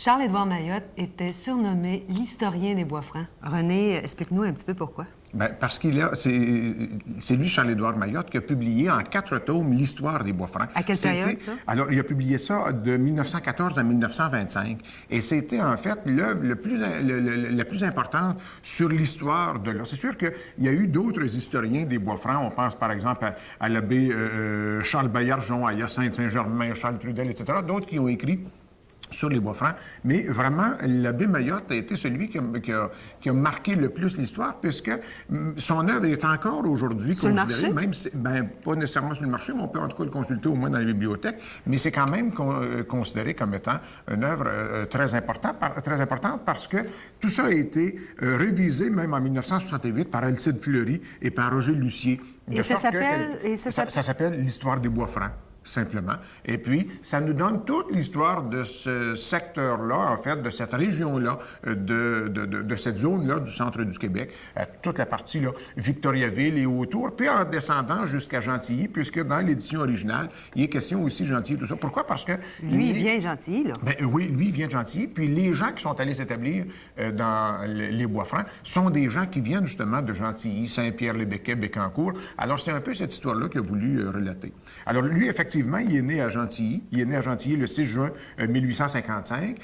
Charles-Édouard Mayotte était surnommé l'historien des Bois-Francs. René, explique-nous un petit peu pourquoi. Bien, parce c'est lui, Charles-Édouard Mayotte, qui a publié en 4 tomes l'histoire des Bois-Francs. À quelle période, ça? Alors, il a publié ça de 1914 à 1925. Et c'était, en fait, l'œuvre la plus importante sur l'histoire de là. C'est sûr qu'il y a eu d'autres historiens des Bois-Francs. On pense, par exemple, à l'abbé Charles Baillargeon, à Hyacinthe Saint-Germain, Charles Trudel, etc. D'autres qui ont écrit sur les Bois-Francs. Mais vraiment, l'abbé Mayotte a été celui qui a marqué le plus l'histoire, puisque son œuvre est encore aujourd'hui considérée, même si, pas nécessairement sur le marché, mais on peut en tout cas le consulter au moins dans les bibliothèques, mais c'est quand même considéré comme étant une œuvre très importante parce que tout ça a été révisé même en 1968 par Alcide Fleury et par Roger Lucier. Et ça s'appelle... Ça s'appelle l'histoire des Bois-Francs. Simplement. Et puis, ça nous donne toute l'histoire de ce secteur-là, en fait, de cette région-là, de cette zone-là du centre du Québec, toute la partie, là, Victoriaville et autour, puis en descendant jusqu'à Gentilly, puisque dans l'édition originale, il est question aussi de Gentilly, tout ça. Pourquoi? Parce que... Lui, il vient de Gentilly, là. Ben, oui, lui, il vient de Gentilly. Puis les gens qui sont allés s'établir dans les Bois-Francs sont des gens qui viennent justement de Gentilly, Saint-Pierre-les-Béquets, Bécancour. Alors, c'est un peu cette histoire-là qu'il a voulu relater. Alors, lui, effectivement, il est né à Gentilly. Il est né à Gentilly le 6 juin 1855.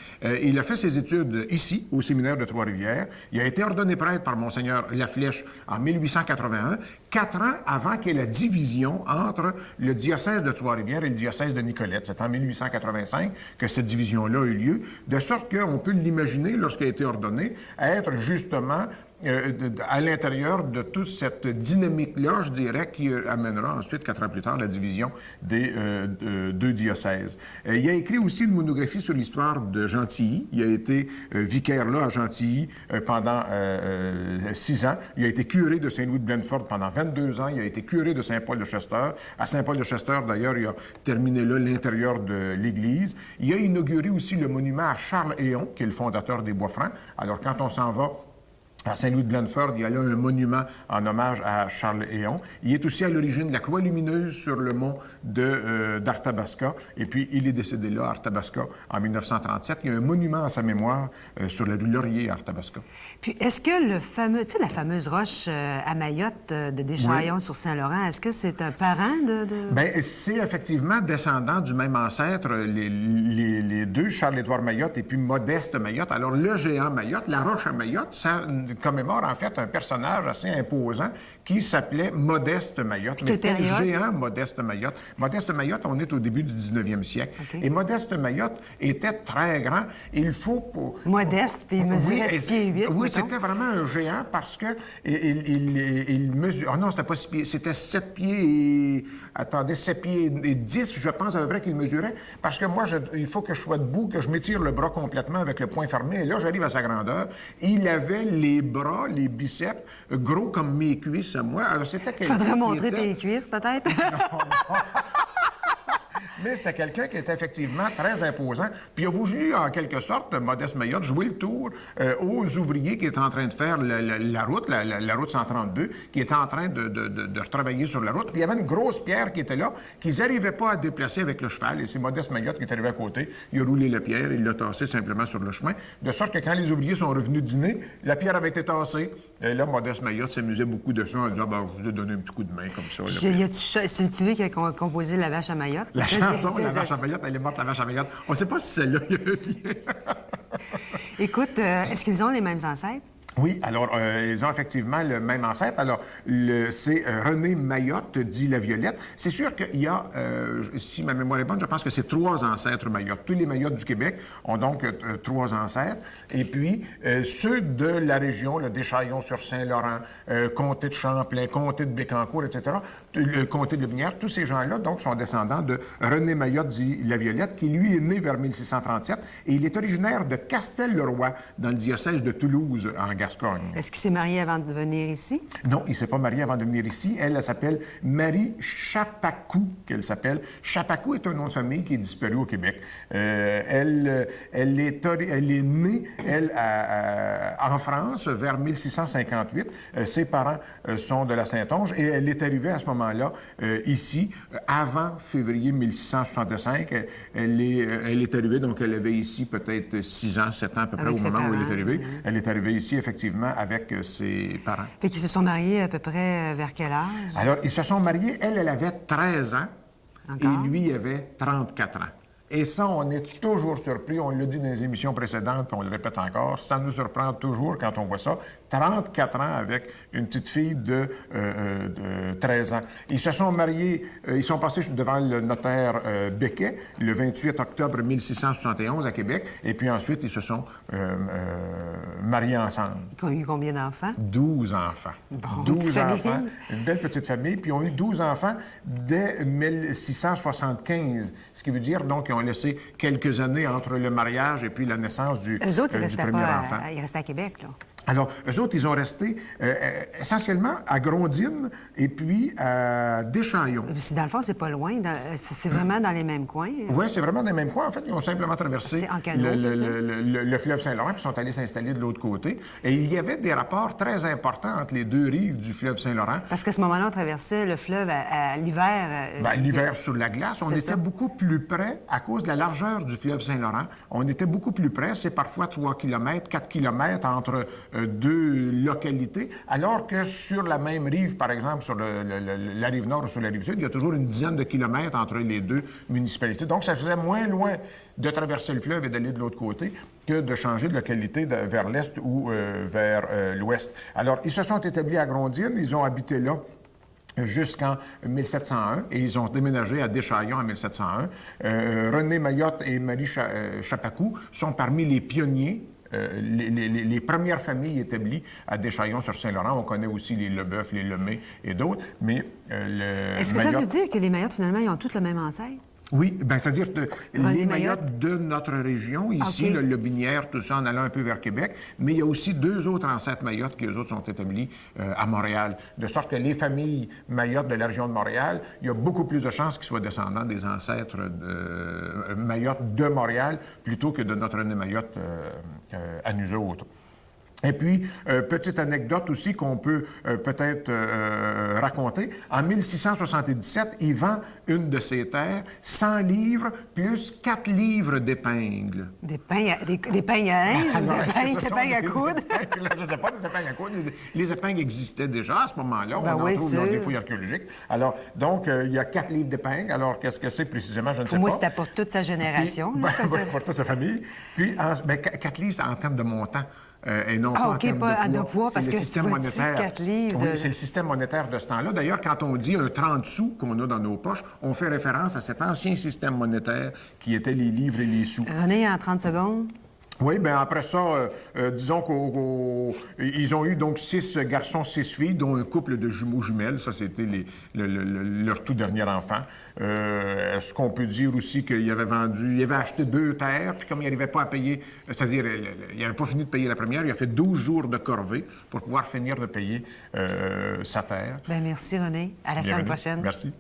Il a fait ses études ici, au séminaire de Trois-Rivières. Il a été ordonné prêtre par Monseigneur Laflèche en 1881, 4 ans avant qu'il y ait la division entre le diocèse de Trois-Rivières et le diocèse de Nicolette. C'est en 1885 que cette division-là a eu lieu, de sorte qu'on peut l'imaginer, lorsqu'il a été ordonné, être justement à l'intérieur de toute cette dynamique-là, je dirais, qui amènera ensuite, 4 ans plus tard, la division des 2 diocèses. Il a écrit aussi une monographie sur l'histoire de Gentilly. Il a été vicaire là à Gentilly pendant 6 ans. Il a été curé de Saint-Louis-de-Blenford pendant 22 ans. Il a été curé de Saint-Paul-de-Chester. À Saint-Paul-de-Chester, d'ailleurs, il a terminé là l'intérieur de l'Église. Il a inauguré aussi le monument à Charles Héon, qui est le fondateur des Bois-Francs. Alors, quand on s'en va à Saint-Louis-de-Blenford, il y a là un monument en hommage à Charles Héon. Il est aussi à l'origine de la Croix lumineuse sur le mont d'Arthabasca. Et puis, il est décédé là, à Arthabasca, en 1937. Il y a un monument à sa mémoire sur la rue Laurier, à Arthabasca. Puis, est-ce que le fameux, tu sais, la fameuse roche à Mayotte de Deschaillons sur Saint-Laurent, est-ce que c'est un parent de... Bien, c'est effectivement descendant du même ancêtre, les deux, Charles-Édouard Mayotte et puis Modeste Mayotte. Alors, le géant Mayotte, la roche à Mayotte, ça commémore en fait un personnage assez imposant qui s'appelait Modeste Mayotte. Mais c'était le géant Modeste Mayotte. Modeste Mayotte, on est au début du 19e siècle. Okay. Et Modeste Mayotte était très grand. Il faut... Modeste, puis il mesurait 6 pieds 8. Oui, c'était vraiment un géant parce que il mesure... Oh non, c'était pas 6 pieds, c'était 7 pieds et... Attendez, 7 pieds et 10, je pense à peu près qu'il mesurait. Parce que moi, il faut que je sois debout, que je m'étire le bras complètement avec le poing fermé. Et là, j'arrive à sa grandeur. Il avait les bras, les biceps, gros comme mes cuisses à moi. Alors, c'était quelqu'un... Faudrait montrer tes cuisses, peut-être? Non. Mais c'était quelqu'un qui était effectivement très imposant. Puis il a voulu, en quelque sorte, Modeste Mayotte, jouer le tour aux ouvriers qui étaient en train de faire la route, la route 132, qui étaient en train de retravailler sur la route. Puis il y avait une grosse pierre qui était là, qu'ils n'arrivaient pas à déplacer avec le cheval. Et c'est Modeste Mayotte qui est arrivé à côté. Il a roulé la pierre, il l'a tassée simplement sur le chemin. De sorte que quand les ouvriers sont revenus dîner, la pierre avait été tassée. Et là, Modeste Mayotte s'amusait beaucoup de ça en disant, je vous ai donné un petit coup de main comme ça. C'est lui qui a composé La Vache à Mayotte? La chanson, La Vache à Mayotte, elle est morte, La Vache à Mayotte. On ne sait pas si celle-là, il y a un lien. Écoute, est-ce qu'ils ont les mêmes ancêtres? Oui, alors, ils ont effectivement le même ancêtre. Alors, c'est René Mayotte, dit la Violette. C'est sûr qu'il y a, si ma mémoire est bonne, je pense que c'est 3 ancêtres Mayotte. Tous les Mayottes du Québec ont donc 3 ancêtres. Et puis, ceux de la région, le Deschaillons-sur-Saint-Laurent, comté de Champlain, comté de Bécancour, etc., le comté de Lobinière, tous ces gens-là, donc, sont descendants de René Mayotte, dit la Violette, qui, lui, est né vers 1637. Et il est originaire de Castel-le-Roi, dans le diocèse de Toulouse, en Gaspésie. Gascogne. Est-ce qu'il s'est marié avant de venir ici? Non, il ne s'est pas marié avant de venir ici. Elle s'appelle Marie Chapakou, qu'elle s'appelle. Chapakou est un nom de famille qui est disparu au Québec. Elle est née, elle, en France, vers 1658. Ses parents sont de la Saintonge et elle est arrivée à ce moment-là ici, avant février 1665. Elle est arrivée, donc elle avait ici peut-être 6 ans, 7 ans à peu près Avec au ses moment où elle est parents, arrivée. Elle est arrivée ici, effectivement, avec ses parents. Fait qu'ils se sont mariés à peu près vers quel âge? Alors, ils se sont mariés. Elle avait 13 ans Encore? et lui avait 34 ans. Et ça, on est toujours surpris. On l'a dit dans les émissions précédentes, puis on le répète encore. Ça nous surprend toujours quand on voit ça. 34 ans avec une petite fille de 13 ans. Ils se sont mariés, ils sont passés devant le notaire Becquet le 28 octobre 1671 à Québec. Et puis ensuite, ils se sont mariés ensemble. Ils ont eu combien d'enfants? 12 enfants. Bon, 12 petite famille. enfants. Une belle petite famille. Puis ils ont eu 12 enfants dès 1675. Ce qui veut dire, donc, qu'ils ont laissé quelques années entre le mariage et puis la naissance du, Eux autres, ils du restaient premier pas enfant. ils restaient à Québec, là. Alors, eux autres, ils ont resté essentiellement à Grondines et puis à Deschaillons. Dans le fond, c'est pas loin. C'est vraiment dans les mêmes coins. Oui, c'est vraiment dans les mêmes coins. En fait, ils ont simplement traversé C'est en canot, le fleuve Saint-Laurent puis sont allés s'installer de l'autre côté. Et il y avait des rapports très importants entre les deux rives du fleuve Saint-Laurent. Parce qu'à ce moment-là, on traversait le fleuve à l'hiver. L'hiver sur la glace, on C'est était ça. beaucoup plus près, à cause de la largeur du fleuve Saint-Laurent, on était beaucoup plus près, c'est parfois 3 km, 4 km entre deux localités, alors que sur la même rive, par exemple, sur la rive nord ou sur la rive sud, il y a toujours une dizaine de kilomètres entre les deux municipalités. Donc, ça faisait moins loin de traverser le fleuve et d'aller de l'autre côté que de changer de localité vers l'est ou vers l'ouest. Alors, ils se sont établis à Grondines, ils ont habité là jusqu'en 1701, et ils ont déménagé à Deschaillons en 1701. René Mayotte et Marie Chapakou sont parmi les pionniers, les premières familles établies à Deschaillons-sur-Saint-Laurent. On connaît aussi les Leboeuf, les Lemay et d'autres, mais Est-ce que ça veut dire que les Mayottes, finalement, ils ont tous le même ancêtre? Oui, bien, c'est-à-dire que René les Mayotte Mayottes de notre région, ici, OK. le Lobinière, tout ça, en allant un peu vers Québec, mais il y a aussi 2 autres ancêtres Mayottes qui, eux autres, sont établis à Montréal. De sorte que les familles Mayottes de la région de Montréal, il y a beaucoup plus de chances qu'ils soient descendants des ancêtres de Mayotte de Montréal plutôt que de notre René Mayotte à nous autres. Et puis, petite anecdote aussi qu'on peut peut-être raconter. En 1677, il vend une de ses terres, 100 livres plus 4 livres d'épingles. Des peignes à linge ou Alors, des est-ce que peignes, ce des sont peignes à des coudre? épingles? Je ne sais pas, des épingles à coudre. Les épingles existaient déjà à ce moment-là. Ben On en oui, trouve sûr. dans des fouilles archéologiques. Alors, donc, il y a 4 livres d'épingles. Alors, qu'est-ce que c'est précisément? Je ne sais Pour moi, pas. c'était pour toute sa génération. Puis, là, ben, ça. pour toute sa famille. Puis, 4 livres, c'est en termes de montant. Et non pas en OK, termes pas de de poids, C'est parce le que système tu vois-tu, monétaire. 4 livres Oui, de- c'est le système monétaire de ce temps-là. D'ailleurs, quand on dit un 30 sous qu'on a dans nos poches, on fait référence à cet ancien système monétaire qui était les livres et les sous. René, en 30 secondes. Oui, bien après ça, disons qu'ils ont eu donc 6 garçons, 6 filles, dont un couple de jumeaux jumelles. Ça, c'était leur tout dernier enfant. Ce qu'on peut dire aussi qu'il avait acheté 2 terres, puis comme il n'arrivait pas à payer, c'est-à-dire, il n'avait pas fini de payer la première, il a fait 12 jours de corvée pour pouvoir finir de payer sa terre. Bien, merci, René. À la semaine Bienvenue. prochaine. Merci.